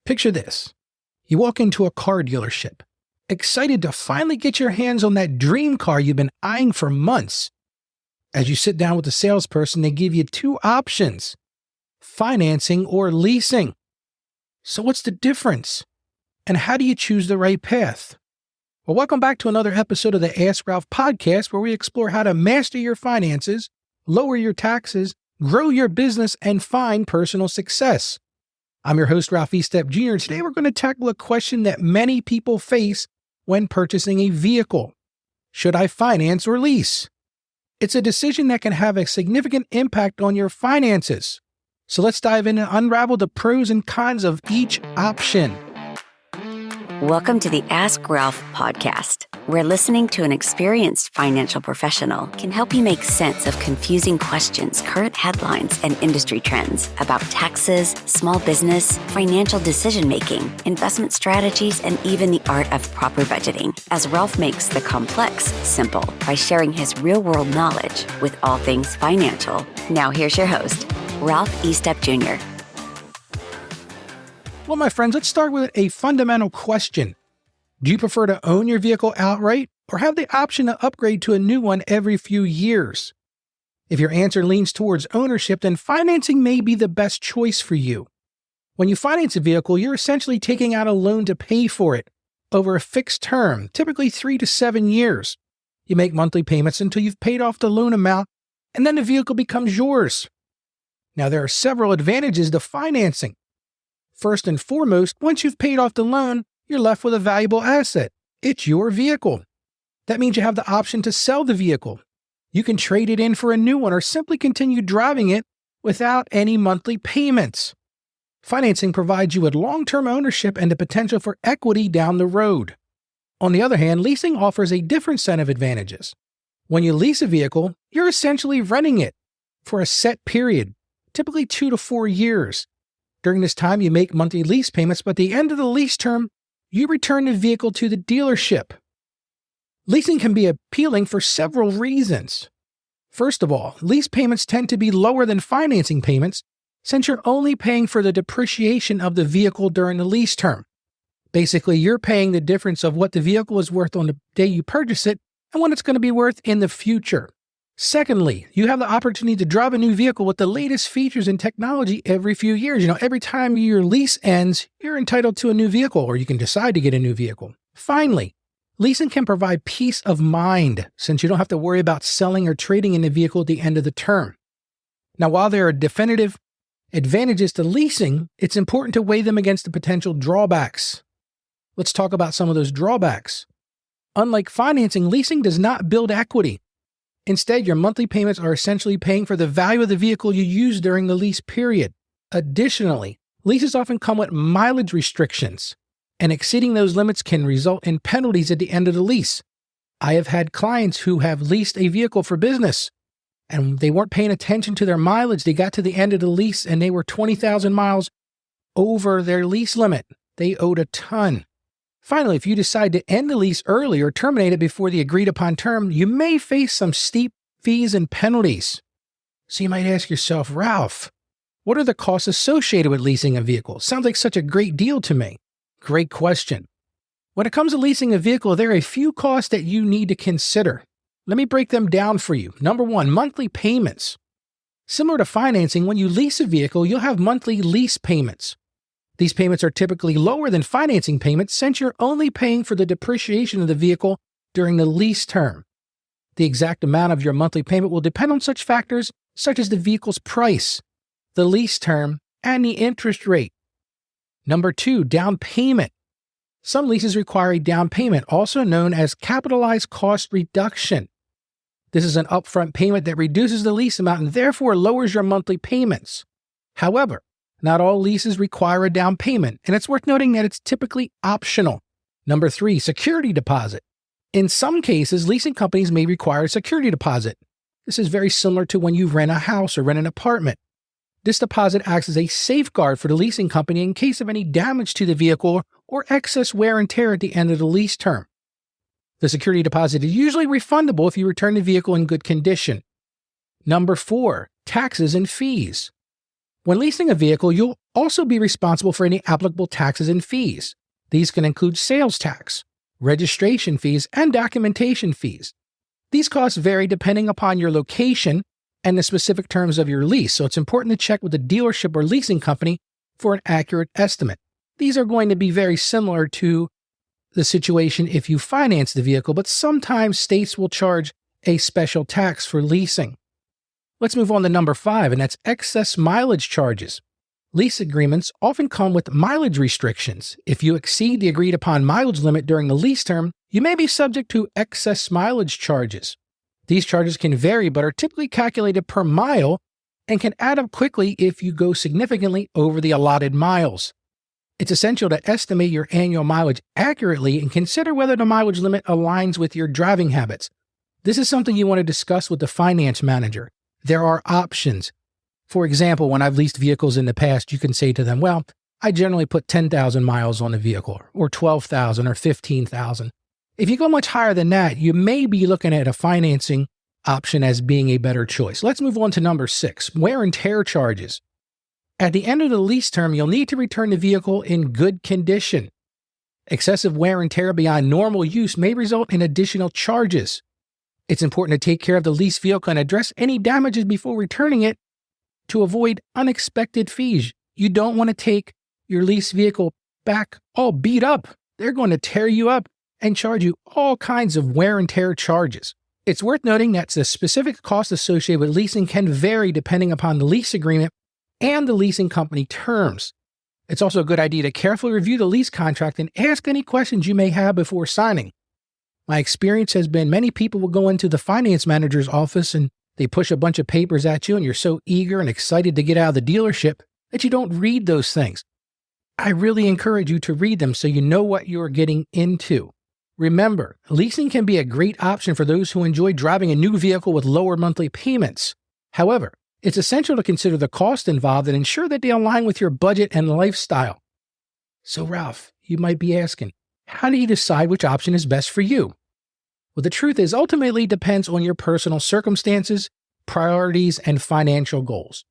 Picture this. You walk into a car dealership, excited to finally get your hands on that dream car you've been eyeing for months. As you sit down with the salesperson, they give you two options: financing or leasing. So what's the difference? And how do you choose the right path? Well, welcome back to another episode of the Ask Ralph podcast, where we explore how to master your finances, lower your taxes, grow your business, and find personal success. I'm your host, Ralph Estep Jr. Today, we're going to tackle a question that many people face when purchasing a vehicle. Should I finance or lease? It's a decision that can have a significant impact on your finances. So let's dive in and unravel the pros and cons of each option. Welcome to the Ask Ralph podcast, where listening to an experienced financial professional can help you make sense of confusing questions, current headlines, and industry trends about taxes, small business, financial decision-making, investment strategies, and even the art of proper budgeting, as Ralph makes the complex simple by sharing his real-world knowledge with all things financial. Now here's your host, Ralph Estep Jr. Well, my friends, let's start with a fundamental question. Do you prefer to own your vehicle outright or have the option to upgrade to a new one every few years? If your answer leans towards ownership, then financing may be the best choice for you. When you finance a vehicle, you're essentially taking out a loan to pay for it over a fixed term, typically 3 to 7 years. You make monthly payments until you've paid off the loan amount, and then the vehicle becomes yours. Now, there are several advantages to financing. First and foremost, once you've paid off the loan, you're left with a valuable asset. It's your vehicle. That means you have the option to sell the vehicle. You can trade it in for a new one or simply continue driving it without any monthly payments. Financing provides you with long-term ownership and the potential for equity down the road. On the other hand, leasing offers a different set of advantages. When you lease a vehicle, you're essentially renting it for a set period, typically 2 to 4 years. During this time, you make monthly lease payments, but at the end of the lease term, you return the vehicle to the dealership. Leasing can be appealing for several reasons. First of all, lease payments tend to be lower than financing payments since you're only paying for the depreciation of the vehicle during the lease term. Basically, you're paying the difference of what the vehicle is worth on the day you purchase it and what it's going to be worth in the future. Secondly, you have the opportunity to drive a new vehicle with the latest features and technology every few years. Every time your lease ends, you're entitled to a new vehicle, or you can decide to get a new vehicle. Finally, leasing can provide peace of mind since you don't have to worry about selling or trading in the vehicle at the end of the term. Now, while there are definitive advantages to leasing, it's important to weigh them against the potential drawbacks. Let's talk about some of those drawbacks. Unlike financing, leasing does not build equity. Instead, your monthly payments are essentially paying for the value of the vehicle you use during the lease period. Additionally, leases often come with mileage restrictions, and exceeding those limits can result in penalties at the end of the lease. I have had clients who have leased a vehicle for business, and they weren't paying attention to their mileage. They got to the end of the lease, and they were 20,000 miles over their lease limit. They owed a ton. Finally, if you decide to end the lease early or terminate it before the agreed-upon term, you may face some steep fees and penalties. So you might ask yourself, Ralph, what are the costs associated with leasing a vehicle? Sounds like such a great deal to me. Great question. When it comes to leasing a vehicle, there are a few costs that you need to consider. Let me break them down for you. Number one, monthly payments. Similar to financing, when you lease a vehicle, you'll have monthly lease payments. These payments are typically lower than financing payments since you're only paying for the depreciation of the vehicle during the lease term. The exact amount of your monthly payment will depend on such factors such as the vehicle's price, the lease term, and the interest rate. Number two, down payment. Some leases require a down payment, also known as capitalized cost reduction. This is an upfront payment that reduces the lease amount and therefore lowers your monthly payments. However, not all leases require a down payment, and it's worth noting that it's typically optional. Number three, security deposit. In some cases, leasing companies may require a security deposit. This is very similar to when you rent a house or rent an apartment. This deposit acts as a safeguard for the leasing company in case of any damage to the vehicle or excess wear and tear at the end of the lease term. The security deposit is usually refundable if you return the vehicle in good condition. Number four, taxes and fees. When leasing a vehicle, you'll also be responsible for any applicable taxes and fees. These can include sales tax, registration fees, and documentation fees. These costs vary depending upon your location and the specific terms of your lease, so it's important to check with the dealership or leasing company for an accurate estimate. These are going to be very similar to the situation if you finance the vehicle, but sometimes states will charge a special tax for leasing. Let's move on to number 5, and that's excess mileage charges. Lease agreements often come with mileage restrictions. If you exceed the agreed upon mileage limit during the lease term, you may be subject to excess mileage charges. These charges can vary but are typically calculated per mile and can add up quickly if you go significantly over the allotted miles. It's essential to estimate your annual mileage accurately and consider whether the mileage limit aligns with your driving habits. This is something you want to discuss with the finance manager. There are options. For example, when I've leased vehicles in the past, you can say to them, well, I generally put 10,000 miles on the vehicle, or 12,000 or 15,000. If you go much higher than that, you may be looking at a financing option as being a better choice. Let's move on to number 6, wear and tear charges. At the end of the lease term, you'll need to return the vehicle in good condition. Excessive wear and tear beyond normal use may result in additional charges. It's important to take care of the leased vehicle and address any damages before returning it to avoid unexpected fees. You don't want to take your leased vehicle back all beat up. They're going to tear you up and charge you all kinds of wear and tear charges. It's worth noting that the specific costs associated with leasing can vary depending upon the lease agreement and the leasing company terms. It's also a good idea to carefully review the lease contract and ask any questions you may have before signing. My experience has been many people will go into the finance manager's office and they push a bunch of papers at you and you're so eager and excited to get out of the dealership that you don't read those things. I really encourage you to read them so you know what you're getting into. Remember, leasing can be a great option for those who enjoy driving a new vehicle with lower monthly payments. However, it's essential to consider the cost involved and ensure that they align with your budget and lifestyle. So Ralph, you might be asking, how do you decide which option is best for you? Well, the truth is ultimately it depends on your personal circumstances, priorities, and financial goals.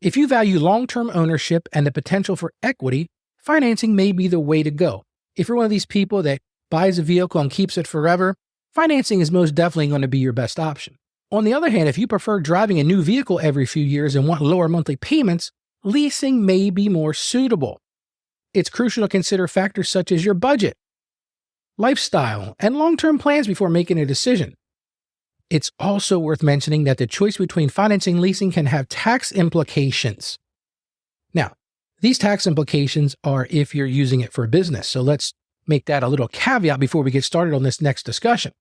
If you value long-term ownership and the potential for equity, financing may be the way to go. If you're one of these people that buys a vehicle and keeps it forever, financing is most definitely going to be your best option. On the other hand, if you prefer driving a new vehicle every few years and want lower monthly payments, leasing may be more suitable. It's crucial to consider factors such as your budget, lifestyle, and long-term plans before making a decision. It's also worth mentioning that the choice between financing and leasing can have tax implications. Now, these tax implications are if you're using it for business, so let's make that a little caveat before we get started on this next discussion.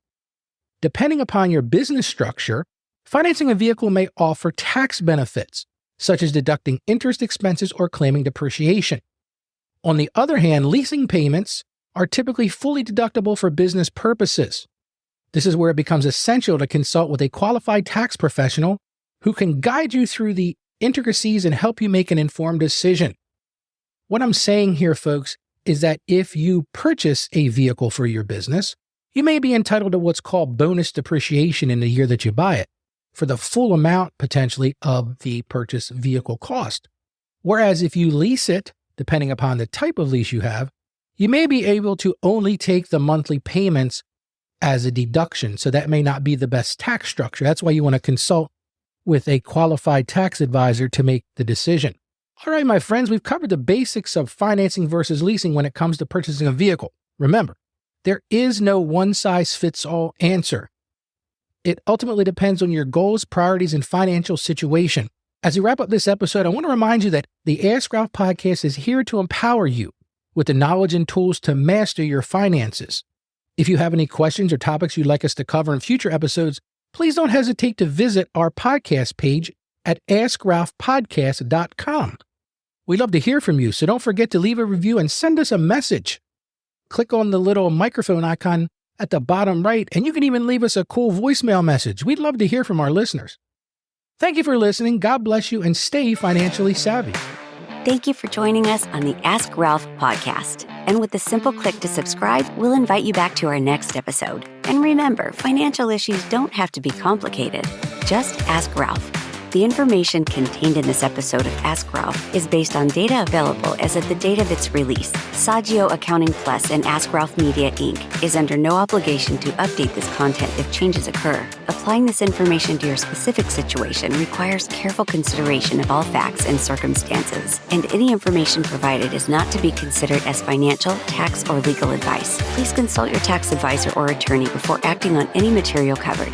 Depending upon your business structure, financing a vehicle may offer tax benefits, such as deducting interest expenses or claiming depreciation. On the other hand, leasing payments are typically fully deductible for business purposes. This is where it becomes essential to consult with a qualified tax professional who can guide you through the intricacies and help you make an informed decision. What I'm saying here, folks, is that if you purchase a vehicle for your business, you may be entitled to what's called bonus depreciation in the year that you buy it, for the full amount potentially of the purchase vehicle cost. Whereas if you lease it, depending upon the type of lease you have, you may be able to only take the monthly payments as a deduction, so that may not be the best tax structure. That's why you want to consult with a qualified tax advisor to make the decision. All right, my friends, we've covered the basics of financing versus leasing when it comes to purchasing a vehicle. Remember, there is no one-size-fits-all answer. It ultimately depends on your goals, priorities, and financial situation. As we wrap up this episode, I want to remind you that the Ask Ralph podcast is here to empower you with the knowledge and tools to master your finances. If you have any questions or topics you'd like us to cover in future episodes, please don't hesitate to visit our podcast page at AskRalphPodcast.com. We'd love to hear from you, so don't forget to leave a review and send us a message. Click on the little microphone icon at the bottom right, and you can even leave us a cool voicemail message. We'd love to hear from our listeners. Thank you for listening. God bless you, and stay financially savvy. Thank you for joining us on the Ask Ralph podcast. And with a simple click to subscribe, we'll invite you back to our next episode. And remember, financial issues don't have to be complicated. Just ask Ralph. The information contained in this episode of Ask Ralph is based on data available as of the date of its release. Saggio Accounting Plus and Ask Ralph Media, Inc. is under no obligation to update this content if changes occur. Applying this information to your specific situation requires careful consideration of all facts and circumstances, and any information provided is not to be considered as financial, tax, or legal advice. Please consult your tax advisor or attorney before acting on any material covered.